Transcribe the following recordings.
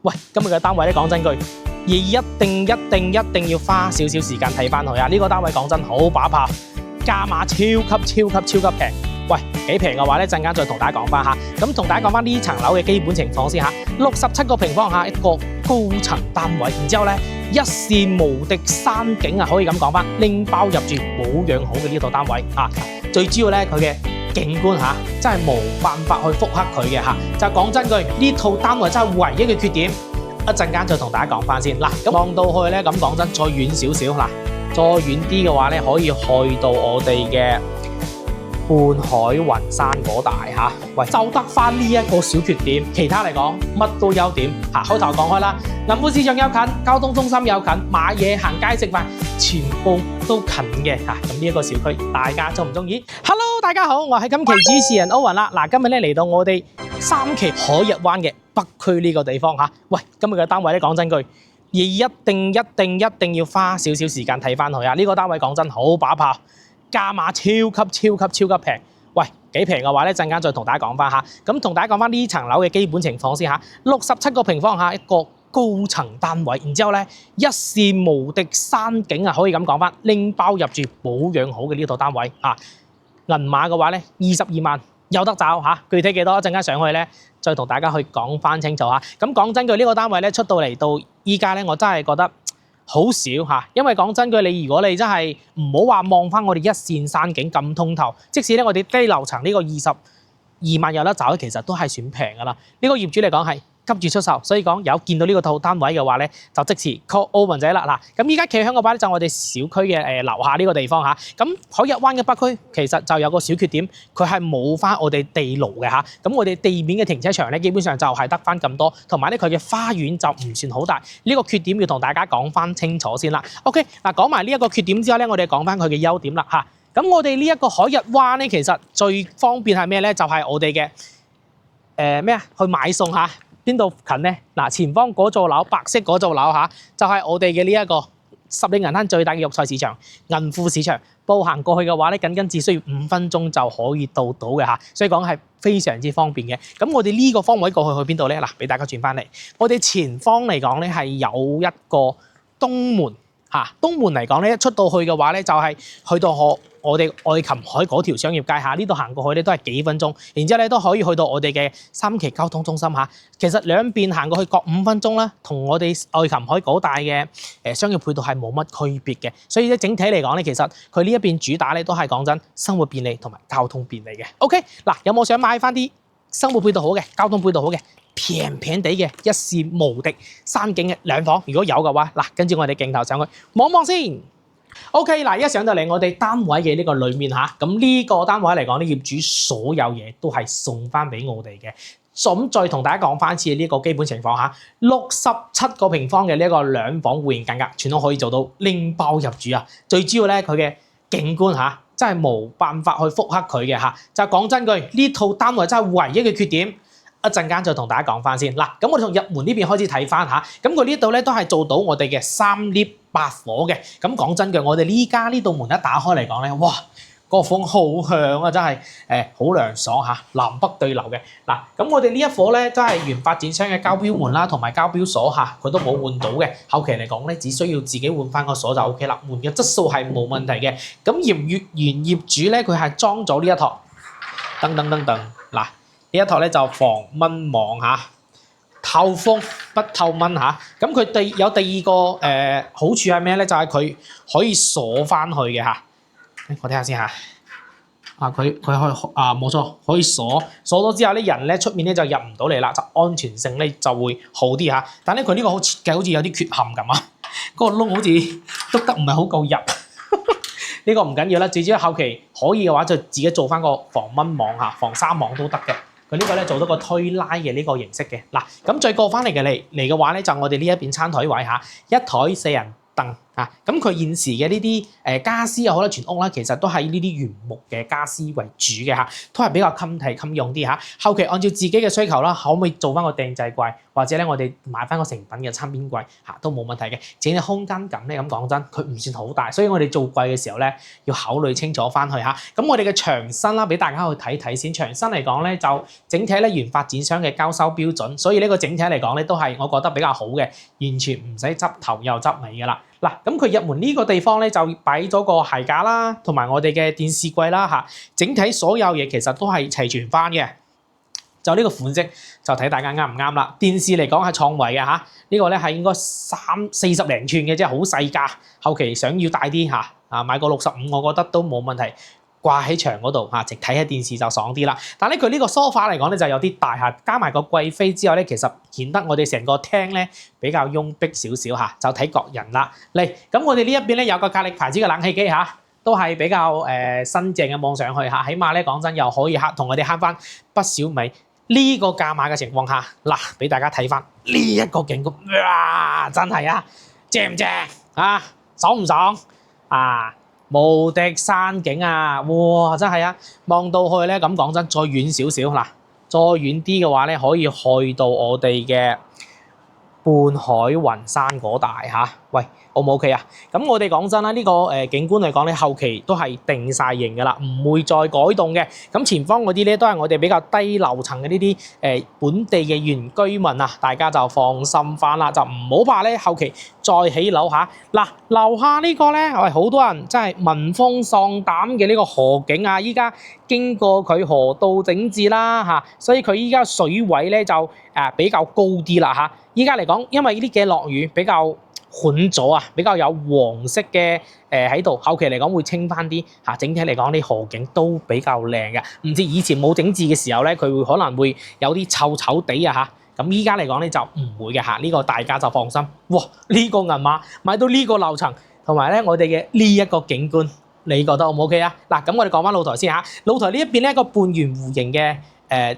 喂，今日嘅單位咧，講真句，而一定要花少少時間睇翻佢啊！呢個單位講真好把炮，價碼超級平。喂，幾平嘅話咧，陣間再同大家講翻嚇。咁同大家講翻呢層樓嘅基本情況先嚇，67個平方嚇，一個高層單位，然之後咧一視無敵山景啊，可以咁講翻，拎包入住保養好嘅呢套單位嚇。最主要咧佢嘅景觀嚇，真係冇辦法去復刻佢嘅嚇。就講真句，呢套單位真係唯一嘅缺點，一陣間再同大家講翻先。嗱，咁望到去咧，咁講真，再遠少少嗱，再遠啲嘅話咧，可以去到我哋嘅半海雲山嗰帶嚇，喂，就得翻呢一個小缺點，其他嚟講乜都優點嚇。開頭講開啦，銀富市場又近，交通中心又近，買嘢行街食飯全部都近嘅嚇。咁呢一個小區，大家中唔中意 ？Hello， 大家好，我係今期主持人歐雲啦。嗱，今日咧嚟到我哋三期海逸灣嘅北區呢個地方嚇。喂，今日嘅單位咧，講真句，而一定要花少少時間睇翻佢啊！呢個單位講真好把炮。價碼超級平，喂，幾平嘅話咧，陣間再同大家講翻嚇。咁同大家講翻呢層樓嘅基本情況先嚇，67個平方嚇，一個高層單位，然之後咧一視無敵山景啊，可以咁講翻，拎包入住保養好嘅呢套單位嚇。銀碼嘅話咧，22萬有得找嚇，具體幾多？一陣間上去咧，再同大家去講翻清楚嚇。咁講真句，呢個單位咧出到嚟到依家咧，我真係覺得好少嚇，因為講真句，如果你真係唔好話望翻我哋一線山景咁通透，即使咧我哋低樓層呢個22萬有得找，其實都係算平噶啦。呢個業主嚟講係急住出售，所以講有見到呢個套單位嘅話咧，就即時 call 歐文仔啦。嗱，咁依家企喺嘅話咧，就我哋小區嘅樓下呢個地方嚇。咁海逸灣嘅北區其實就有個小缺點，佢係冇翻我哋地牢嘅嚇。咁我哋地面嘅停車場咧，基本上就係得翻咁多，同埋咧佢嘅花園就唔算好大。呢個缺點要同大家講翻清楚先啦。OK， 嗱，講埋呢一個缺點之後咧，我哋講翻佢嘅優點啦嚇。咁我哋呢一個海逸灣咧，其實最方便係咩咧？就係我哋嘅去買餸嚇。邊度近呢？嗱，前方嗰座樓，白色嗰座樓嚇，就係我哋嘅呢一個十里銀灘最大嘅肉菜市場銀富市場。步行過去嘅話咧，僅只需要5分鐘就可以到嘅嚇，所以講係非常之方便嘅。咁我哋呢個方位過去邊度咧？嗱，俾大家轉翻嚟，我哋前方嚟講咧係有一個東門嚇，東門嚟講咧一出到去嘅話咧，就係去到我哋愛琴海嗰條商業街嚇，呢度行過去咧都係幾分鐘，然之後咧都可以去到我哋嘅三期交通中心嚇。其實兩邊行過去各5分鐘啦，同我哋愛琴海嗰帶嘅商業配套係冇乜區別嘅。所以咧整體嚟講咧，其實佢呢一邊主打咧都係講真生活便利同埋交通便利嘅。OK， 嗱，有冇想買翻啲生活配套好嘅、交通配套好嘅、平地嘅一視無敵山景嘅兩房？如果有嘅話，嗱，跟住我哋鏡頭上去望望先。OK， 嗱，一上到嚟我哋單位嘅呢個裏面嚇，咁呢個單位嚟講，呢業主所有嘢都係送翻俾我哋嘅。咁再同大家講翻次呢個基本情況嚇，67個平方嘅呢一個兩房戶型間隔，全都可以做到拎包入住啊！最主要咧佢嘅景觀嚇，真係冇辦法去復刻佢嘅嚇。就講真句，呢套單位真係唯一嘅缺點。一陣間再同大家講翻先。嗱，咁我哋從入門呢邊開始睇翻嚇，咁佢呢度咧都係做到我哋嘅3 lift 8火嘅。咁講真句，我哋呢家呢道門一打開嚟講咧，哇，個風好響啊，真係好涼爽嚇，南北對流嘅。嗱，咁我哋呢一火咧，真係原發展商嘅交標門啦，同埋交標鎖嚇，佢都冇換到嘅。後期嚟講咧，只需要自己換翻個鎖就 OK 啦。門嘅質素係冇問題嘅。咁原業主咧，佢係裝咗呢一套噔嗱。呢一套咧就防蚊網嚇，透風不透蚊嚇。咁佢有第二個好處係咩咧？就係佢可以鎖翻去嘅嚇。我睇下先嚇。佢可以冇錯，可以鎖咗之後咧，人咧出面咧就入唔到嚟啦，就安全性咧就會好啲嚇。但係咧佢呢個設計好似有啲缺陷咁啊，嗰個窿好似篤得唔係好夠入。呢個唔緊要啦，最主要後期可以嘅話就自己做翻個防蚊網嚇，防沙網都得嘅。佢呢個咧做到個推拉嘅呢個形式嘅。嗱，咁再過翻嚟嘅話咧，就我哋呢一邊餐台位嚇，一台4人凳啊，咁佢現時嘅呢啲傢俬又好啦，全屋啦，其實都係呢啲原木嘅傢俬為主嘅嚇，都係比較襟睇襟用啲嚇。後期按照自己嘅需求啦，可唔可以做翻個訂製櫃，或者咧我哋買翻個成品嘅餐邊櫃嚇都冇問題嘅。整體空間感咧，咁講真，佢唔算好大，所以我哋做櫃嘅時候咧，要考慮清楚翻去嚇。咁我哋嘅牆身啦，俾大家去睇睇先。牆身嚟講咧，就整體咧原發展商嘅交收標準，所以呢個整體嚟講咧都係我覺得比較好嘅，完全唔使執頭又執尾噶啦。嗱，咁佢入門呢個地方咧就擺咗個鞋架啦，同埋我哋嘅電視櫃啦嚇，整體所有嘢其實都係齊全翻嘅。就呢個款式就睇大家啱唔啱啦。電視嚟講係創維嘅嚇，呢個咧係應該40零寸嘅啫，好細架。後期想要大啲嚇，買個65，我覺得都冇問題。掛喺牆嗰度嚇，直睇下電視就爽啲啦。但係咧佢呢個梳化嚟講咧就有啲大嚇，加埋個貴妃之後咧，其實顯得我哋成個廳咧比較擁逼少少嚇，就睇各人啦。嚟咁我哋呢一邊咧有個格力牌子嘅冷氣機嚇，都係比較新淨嘅望上去嚇，起碼咧講真又可以同我哋慳翻不少米。呢個價碼嘅情況下，嗱俾大家睇翻呢一個景觀，哇真係啊正唔正啊，爽唔爽啊？無敵山景啊！哇，真係啊！望到去咧，咁講真，再遠少少嗱，再遠啲嘅話咧，可以去到我哋嘅半海雲山嗰帶嚇。喂，O 唔 OK 啊？咁我哋講真啦，呢個景觀嚟講咧，後期都係定晒型㗎啦，唔會再改動嘅。咁前方嗰啲咧都係我哋比較低樓層嘅呢啲本地嘅原居民啊，大家就放心翻啦，就唔好怕咧後期再起樓嚇。嗱，樓下呢個咧，喂，好多人真係聞風喪膽嘅呢個河景啊！依家經過佢河道整治啦嚇，所以佢依家水位咧就比較高啲啦嚇。依家嚟講，因為呢啲嘅落雨比較旱咗啊，比較有黃色嘅喺度，後期嚟講會清翻啲嚇。整體嚟講，啲河景都比較靚嘅，唔似以前冇整治嘅時候咧，佢會可能會有啲臭臭地啊嚇。咁依家嚟講咧就唔會嘅嚇，呢個大家就放心。哇！呢個銀碼買到呢個樓層，同埋咧我哋嘅呢一個景觀，你覺得 O 唔 OK 啊？嗱，咁我哋講翻露台先嚇，露台呢一邊咧個半圓弧形嘅。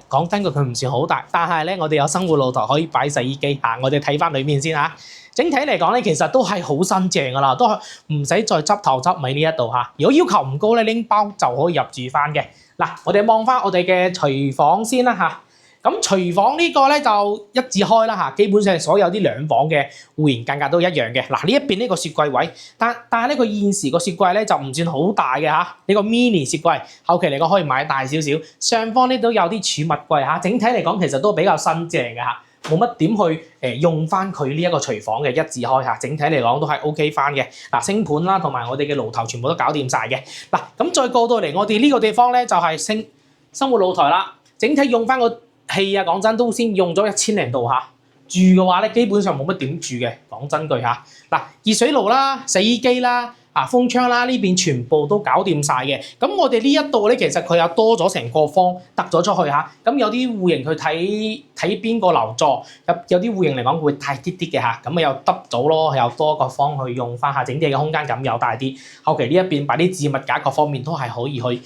講真句，佢唔算好大，但係咧，我哋有生活露台可以擺洗衣機嚇。我哋睇翻裏面先嚇。整體嚟講咧，其實都係好新淨噶啦，都係唔使再執頭執尾呢一度嚇。如果要求唔高咧，拎包就可以入住翻嘅。嗱，我哋望翻我哋嘅廚房先啦嚇。咁廚房呢個咧就一字開啦嚇，基本上所有啲兩房嘅戶型間隔都一樣嘅。嗱，呢一邊呢個雪櫃位，但係咧佢現時個雪櫃咧就唔算好大嘅嚇，呢個 mini 雪櫃，後期嚟講可以買大少少。上方呢都有啲儲物櫃嚇，整體嚟講其實都比較新淨嘅嚇，冇乜點去用翻佢呢一個廚房嘅一字開嚇，整體嚟講都係 OK 翻嘅。嗱，星盤啦同埋我哋嘅爐頭全部都搞掂晒嘅。嗱，咁再過到嚟我哋呢個地方咧就係生活露台啦，整體用翻個氣啊，講真都先用咗1000零度嚇，住嘅話咧基本上冇乜點住嘅，講真句嚇。嗱，熱水爐啦、洗衣機啦、風窗啦，呢邊全部都搞掂晒嘅。咁我哋呢一度咧，其實佢又多咗成個方突咗出去嚇。咁有啲戶型去睇邊個樓座，有啲戶型嚟講會大啲啲嘅嚇，咁又揼咗咯，又多個方去用翻下，整體嘅空間感又大啲。後期呢一邊擺啲置物架各方面都係可以去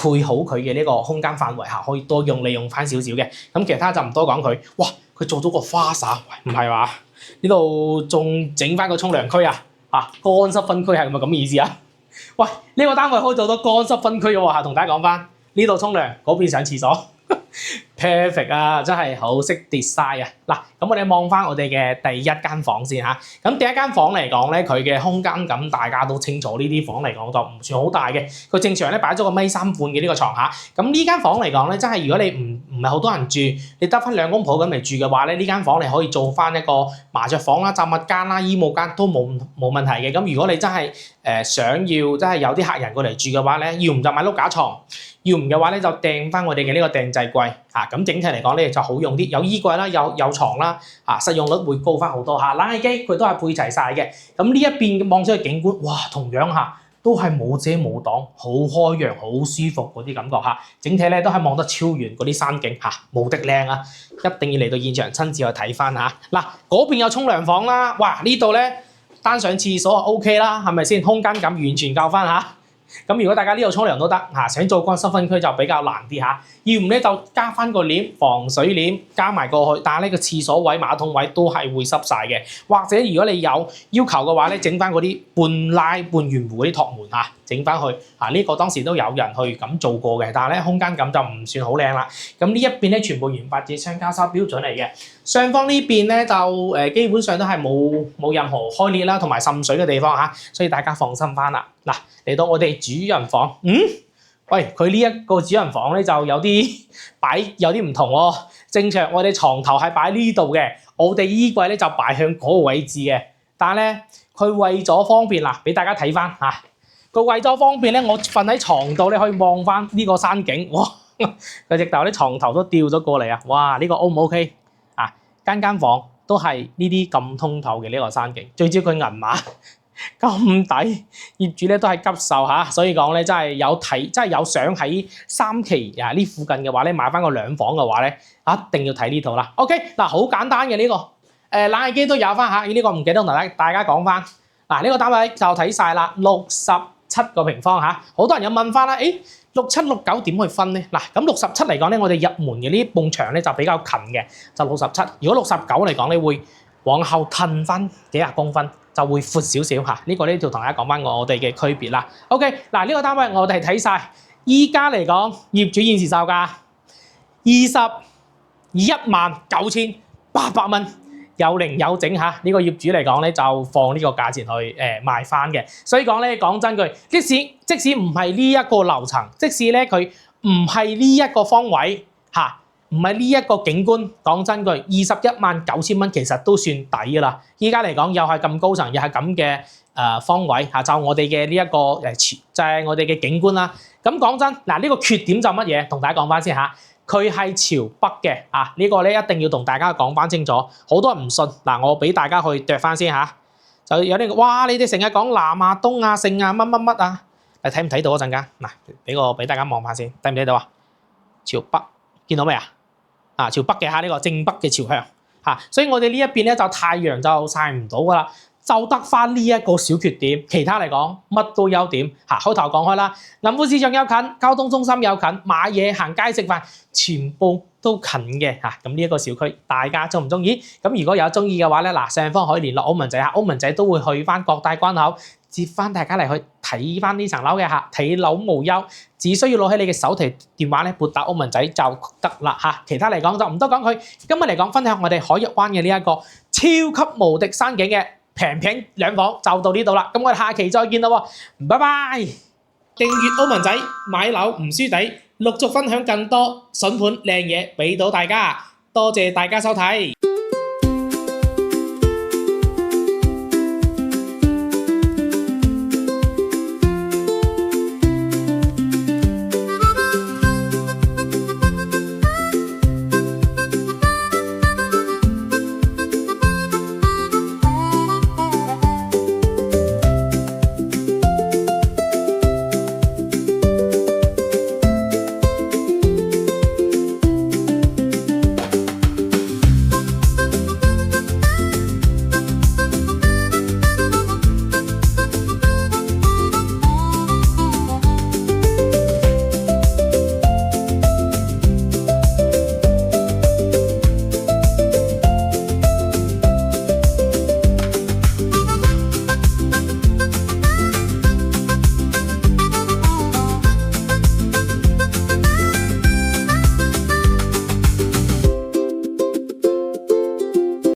配好佢嘅呢個空間範圍下，可以多用利用翻少少嘅。咁其他就唔多講佢。哇！佢做咗個花灑，唔係話呢度仲整翻個沖涼區啊？乾濕分區係咪咁嘅意思啊？喂，呢個單位開咗多乾濕分區喎，同大家講翻呢度沖涼，嗰邊上廁所。perfect 啊，真係好識 design 啊！嗱，咁我哋望翻我哋嘅第一間房先嚇。咁第一間房嚟講咧，佢嘅空間感大家都清楚。呢啲房嚟講就唔算好大嘅。佢正常咧擺咗個1.3米嘅呢個床嚇。咁呢間房嚟講咧，真係如果你唔係好多人住，你得翻兩公婆咁嚟住嘅話咧，呢間房你可以做翻一個麻雀房啦、雜物間啦、衣帽間都冇問題嘅。咁如果你真係想要真係有啲客人過嚟住嘅話咧，要唔就買碌架床。要唔嘅話咧，就訂翻我哋嘅呢個訂製櫃嚇，咁整體嚟講咧就好用啲，有衣櫃啦，有床啦，實用率會高翻好多嚇。冷氣機佢都係配齊晒嘅。咁呢一邊望出去景觀，哇，同樣嚇都係冇遮冇擋，好開揚，好舒服嗰啲感覺嚇。整體咧都係望得超遠嗰啲山景嚇，無敵靚啊！一定要嚟到現場親自去睇翻嚇。嗱，嗰邊有沖涼房啦，哇，呢度咧單上廁所就 OK 啦，係咪先？空間感完全夠翻嚇。咁如果大家呢度沖涼都得嚇，想做乾濕分區就比較難啲嚇。要唔咧就加翻個簾防水簾加埋過去，但係呢個廁所位、馬桶位都係會濕晒嘅。或者如果你有要求嘅話咧，整翻嗰啲半拉半圓弧嗰啲托門嚇，整翻去啊！呢個當時都有人去咁做過嘅，但係咧空間感就唔算好靚啦。咁呢一邊咧全部原八字雙交叉標準嚟嘅，上方呢邊咧就基本上都係冇任何開裂啦，同埋滲水嘅地方嚇，所以大家放心翻啦。嗱，嚟到我哋主人房，喂，佢呢一個主人房咧就有啲唔同喎。正常我哋床頭係擺呢度嘅，我哋衣櫃咧就擺向嗰個位置嘅。但係咧，佢為咗方便嗱，俾大家睇翻嚇，佢為咗方便咧，我瞓喺床度咧可以望翻呢個山景，哇！佢直頭啲床頭都掉咗過嚟啊！哇，呢個 O 唔 OK 啊？間房都係呢啲咁通透嘅呢個山景，最主要佢銀碼咁抵，業主咧都係急售嚇，所以講咧真係有想喺三期啊呢附近嘅話咧買翻個兩房嘅話咧，一定要睇呢套啦。OK 嗱，好簡單嘅呢個。冷氣機都有翻嚇，呢個唔記得同大家講翻。嗱，呢個單位就睇晒啦，67個平方嚇。好多人有問翻啦，67、69點去分咧？嗱，咁67嚟講咧，我哋入門嘅呢埲牆咧就比較近嘅，就67。如果69嚟講咧，會往後褪翻幾廿公分，就會闊少少嚇。呢個咧就同大家講翻我哋嘅區別啦。OK，嗱，呢個單位我哋睇晒，依家嚟講業主現時售價219800蚊。有零有整嚇，呢個業主嚟講咧就放呢個價錢去賣翻嘅，所以講咧講真句，即使唔係呢一個樓層，即使咧佢唔係呢一個方位嚇，唔係呢一個景觀，講真句，219000蚊其實都算抵㗎啦。依家嚟講又係咁高層，又係咁嘅方位嚇，就我哋嘅呢一個就係我哋嘅景觀啦。咁講真嗱，呢個缺點就乜嘢？同大家講翻先嚇。佢係朝北嘅啊！呢個咧一定要同大家講翻清楚，好多人唔信嗱，我俾大家去啄翻先嚇。就有啲哇，你哋成日講南啊、東啊、盛啊、乜乜乜啊，你睇唔睇到嗰陣間？嗱，俾大家望下先，睇唔睇到啊？朝北見到未啊？啊，朝北嘅嚇，呢個正北嘅朝向嚇，所以我哋呢一邊咧就太陽就曬唔到噶啦。就得翻呢一個小缺點，其他嚟講乜都優點嚇。開頭講開啦，銀庫市場又近，交通中心又近，買嘢行街食飯全部都近嘅嚇。咁呢一個小區，大家中唔中意？咁如果有中意嘅話咧，嗱，上方可以聯絡歐文仔嚇，歐文仔都會去翻各大關口接翻大家嚟去睇翻呢層樓嘅嚇，睇樓無憂，只需要攞起你嘅手提電話咧撥打歐文仔就得啦嚇。其他嚟講就唔多講佢。今日嚟講分享我哋海逸灣嘅呢一個超級無敵山景嘅。平兩房就到呢度啦，咁我哋下期再見啦，拜拜！訂閱歐文仔買樓唔輸底，陸續分享更多筍盤靚嘢俾到大家，多謝大家收睇。